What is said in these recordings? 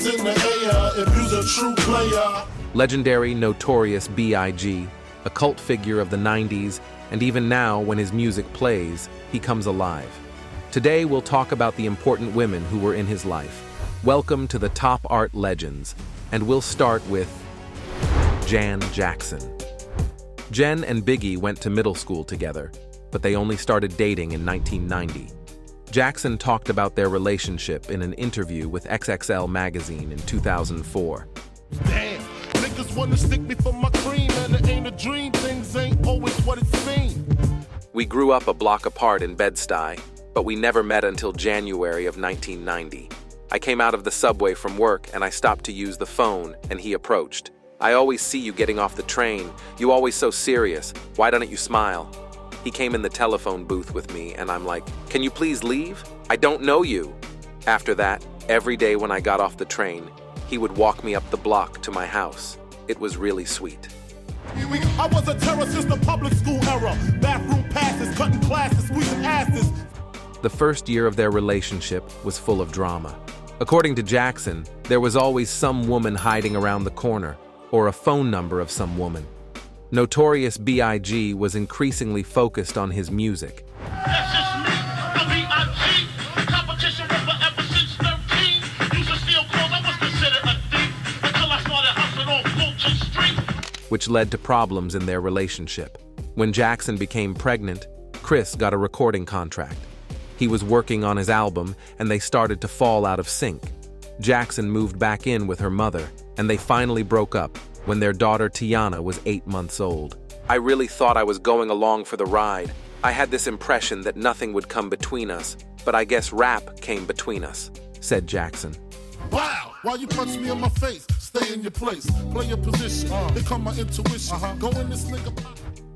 in the air if you's a true player. Legendary Notorious B.I.G., a cult figure of the 90s, and even now, when his music plays, he comes alive. Today, we'll talk about the important women who were in his life. Welcome to the Top Art Legends, and we'll start with Jan Jackson. Jen and Biggie went to middle school together, but they only started dating in 1990. Jackson talked about their relationship in an interview with XXL magazine in 2004. Damn, niggas wanna stick me for my cream, and it ain't a dream, things ain't always what it seems. We grew up a block apart in Bed-Stuy, but we never met until January of 1990. I came out of the subway from work and I stopped to use the phone, and he approached. I always see you getting off the train. You always so serious. Why don't you smile? He came in the telephone booth with me and I'm like, can you please leave? I don't know you. After that, every day when I got off the train, he would walk me up the block to my house. It was really sweet. I was a terror since the public school era. Bathroom passes, cutting classes, squeezing asses. The first year of their relationship was full of drama. According to Jackson, there was always some woman hiding around the corner, or a phone number of some woman. Notorious B.I.G. was increasingly focused on his music. That's just me, the B.I.G. Competition rapper ever since 13. Used to steal clothes, I was considered a thief until I started hustling on Fulton Street. Which led to problems in their relationship. When Jackson became pregnant, Chris got a recording contract. He was working on his album, and they started to fall out of sync. Jackson moved back in with her mother, and they finally broke up when their daughter Tiana was 8 months old. I really thought I was going along for the ride. I had this impression that nothing would come between us, but I guess rap came between us, said Jackson. Wow, why you punch me in my face? Stay in your place, play your position, here come my intuition, go in this nigga.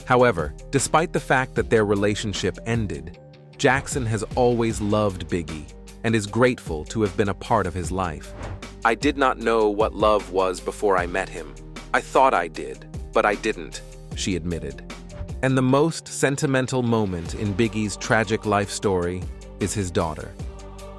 However, despite the fact that their relationship ended, Jackson has always loved Biggie and is grateful to have been a part of his life. I did not know what love was before I met him. I thought I did, but I didn't, she admitted. And the most sentimental moment in Biggie's tragic life story is his daughter.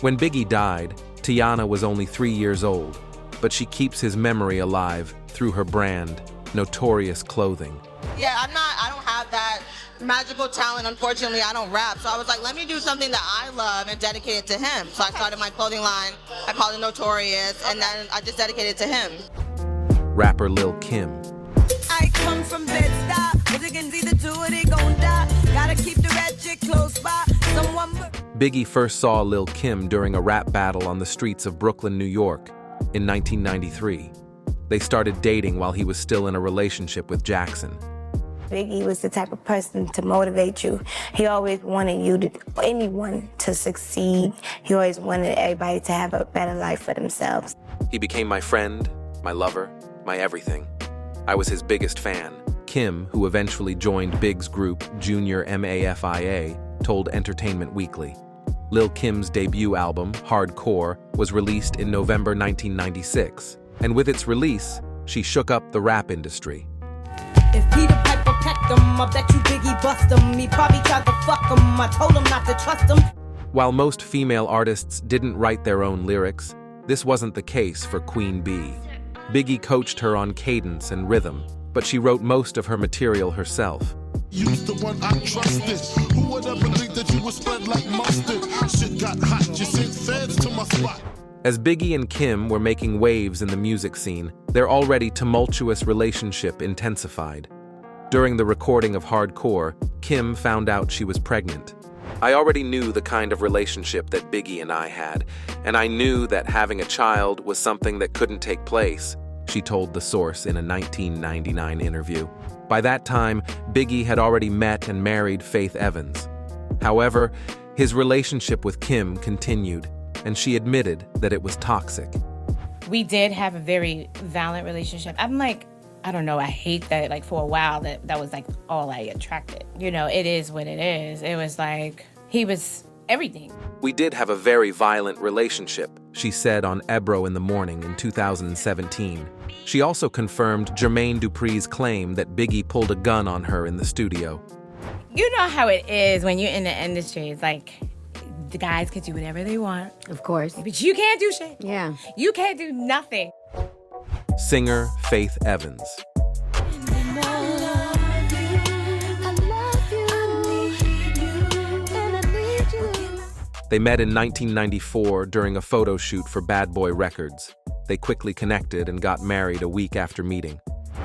When Biggie died, Tiana was only 3 years old, but she keeps his memory alive through her brand, Notorious Clothing. Yeah, I don't have that magical talent. Unfortunately, I don't rap. So I was like, let me do something that I love and dedicate it to him. So I started my clothing line. I called it Notorious, and then I just dedicated it to him. Rapper Lil Kim. I come from Bed-Stuy, but you can see the two of they gon' die. Gotta keep the ratchet close by. Biggie first saw Lil Kim during a rap battle on the streets of Brooklyn, New York, in 1993. They started dating while he was still in a relationship with Jackson. Biggie was the type of person to motivate you. He always wanted anyone to succeed. He always wanted everybody to have a better life for themselves. He became my friend, my lover, my everything. I was his biggest fan. Kim, who eventually joined Big's group, Junior MAFIA, told Entertainment Weekly. Lil Kim's debut album, Hardcore, was released in November 1996, and with its release, she shook up the rap industry. If Peter Piper pecked him, I bet you Biggie bust him. He probably tried to fuck him. I told him not to trust him. While most female artists didn't write their own lyrics, this wasn't the case for Queen Bee. Biggie coached her on cadence and rhythm, but she wrote most of her material herself. You's the one I trusted. Who would ever think that you would spread like mustard? Shit got hot, you sent feds to my spot. As Biggie and Kim were making waves in the music scene, their already tumultuous relationship intensified. During the recording of Hardcore, Kim found out she was pregnant. I already knew the kind of relationship that Biggie and I had, and I knew that having a child was something that couldn't take place, she told The Source in a 1999 interview. By that time, Biggie had already met and married Faith Evans. However, his relationship with Kim continued, and she admitted that it was toxic. We did have a very violent relationship. I'm like, I don't know, I hate that, like, for a while, that was, like, all I attracted. You know, it is what it is. It was like, he was everything. We did have a very violent relationship, she said on Ebro in the Morning in 2017. She also confirmed Jermaine Dupri's claim that Biggie pulled a gun on her in the studio. You know how it is when you're in the industry. It's like, the guys could do whatever they want. Of course. But you can't do shit. Yeah. You can't do nothing. Singer Faith Evans. They met in 1994 during a photo shoot for Bad Boy Records. They quickly connected and got married a week after meeting.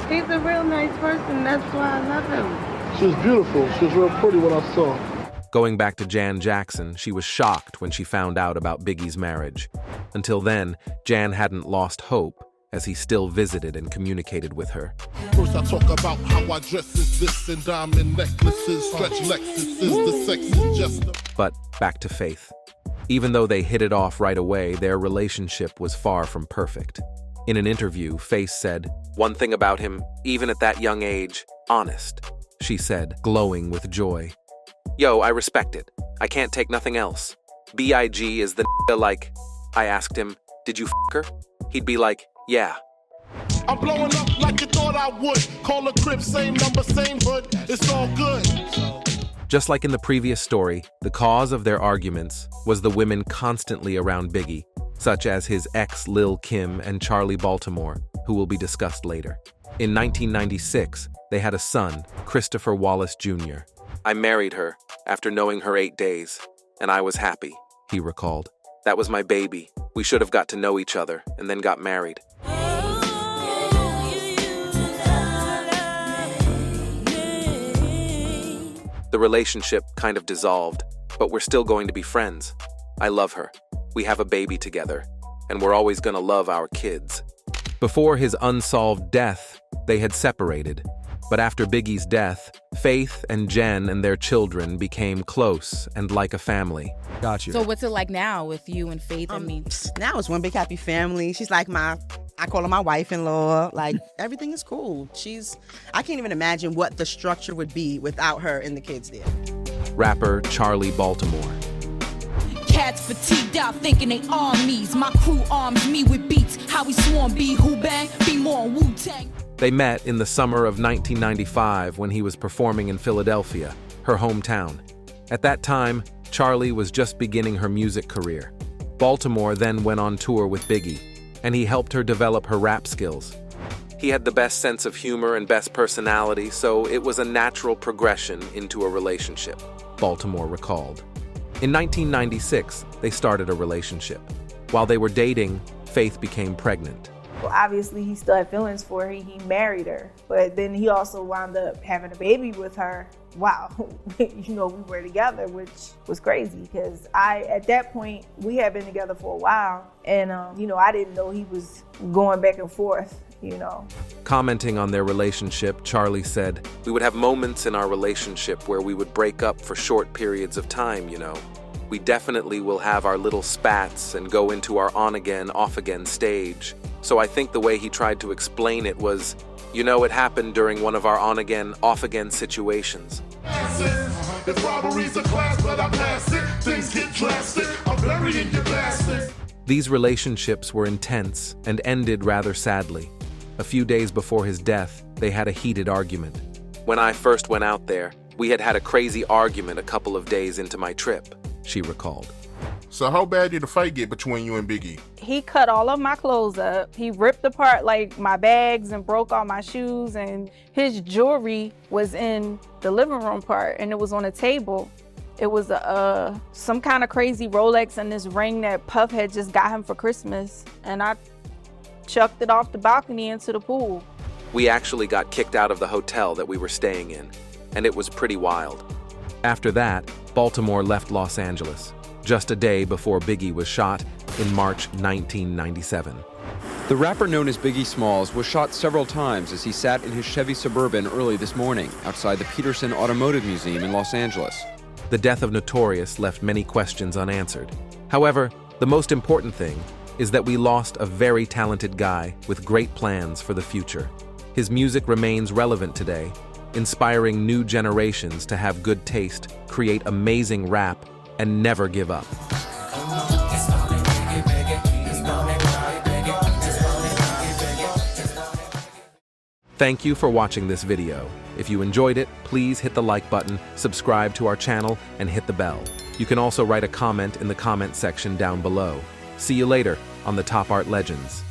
He's a real nice person, that's why I love him. She was beautiful. She was real pretty when I saw her. Going back to Jan Jackson, she was shocked when she found out about Biggie's marriage. Until then, Jan hadn't lost hope, as he still visited and communicated with her. First I talk about how I dress is this and diamond necklaces, stretch Lexus is the sex is just a... But back to Faith. Even though they hit it off right away, their relationship was far from perfect. In an interview, Faith said, "One thing about him, even at that young age, honest," she said, glowing with joy. "Yo, I respect it. I can't take nothing else. B.I.G. is the like." I asked him, "Did you f*** her?" He'd be like, "Yeah." I'm blowing up like you thought I would. Call a crib, same number, same hood. It's all good. Just like in the previous story, the cause of their arguments was the women constantly around Biggie, such as his ex Lil Kim and Charli Baltimore, who will be discussed later. In 1996, they had a son, Christopher Wallace Jr. "I married her after knowing her 8 days, and I was happy," he recalled. "That was my baby. We should have got to know each other and then got married." The relationship kind of dissolved, but we're still going to be friends. I love her. We have a baby together, and we're always gonna love our kids. Before his unsolved death, they had separated. But after Biggie's death, Faith and Jen and their children became close and like a family. Got you. So what's it like now with you and Faith and me? Now it's one big happy family. She's like I call her my wife-in-law. Like, everything is cool. I can't even imagine what the structure would be without her and the kids there. Rapper Charli Baltimore. Cats fatigued out thinking they armies. My crew arms me with beats. How we swarm, be who bang, be more on Wu-Tang. They met in the summer of 1995 when he was performing in Philadelphia, her hometown. At that time, Charli was just beginning her music career. Baltimore then went on tour with Biggie, and he helped her develop her rap skills. He had the best sense of humor and best personality, so it was a natural progression into a relationship, Baltimore recalled. In 1996, they started a relationship. While they were dating, Faith became pregnant. Well, obviously, he still had feelings for her. He married her, but then he also wound up having a baby with her. Wow, we were together, which was crazy because at that point, we had been together for a while, and I didn't know he was going back and forth. Commenting on their relationship, Charli said, "We would have moments in our relationship where we would break up for short periods of time, We definitely will have our little spats and go into our on-again, off-again stage. So I think the way he tried to explain it was, it happened during one of our on-again, off-again situations." If robbery's a class, but I pass it, things get drastic, I'm buried in your bastard. These relationships were intense and ended rather sadly. A few days before his death, they had a heated argument. "When I first went out there, we had a crazy argument a couple of days into my trip," she recalled. So how bad did the fight get between you and Biggie? He cut all of my clothes up. He ripped apart my bags and broke all my shoes, and his jewelry was in the living room part, and it was on a table. It was some kind of crazy Rolex and this ring that Puff had just got him for Christmas, and I chucked it off the balcony into the pool. "We actually got kicked out of the hotel that we were staying in, and it was pretty wild." After that, Baltimore left Los Angeles, just a day before Biggie was shot in March 1997. The rapper known as Biggie Smalls was shot several times as he sat in his Chevy Suburban early this morning outside the Peterson Automotive Museum in Los Angeles. The death of Notorious left many questions unanswered. However, the most important thing is that we lost a very talented guy with great plans for the future. His music remains relevant today, inspiring new generations to have good taste, create amazing rap, and never give up. Thank you for watching this video. If you enjoyed it, please hit the like button, subscribe to our channel, and hit the bell. You can also write a comment in the comment section down below. See you later on the Top Art Legends.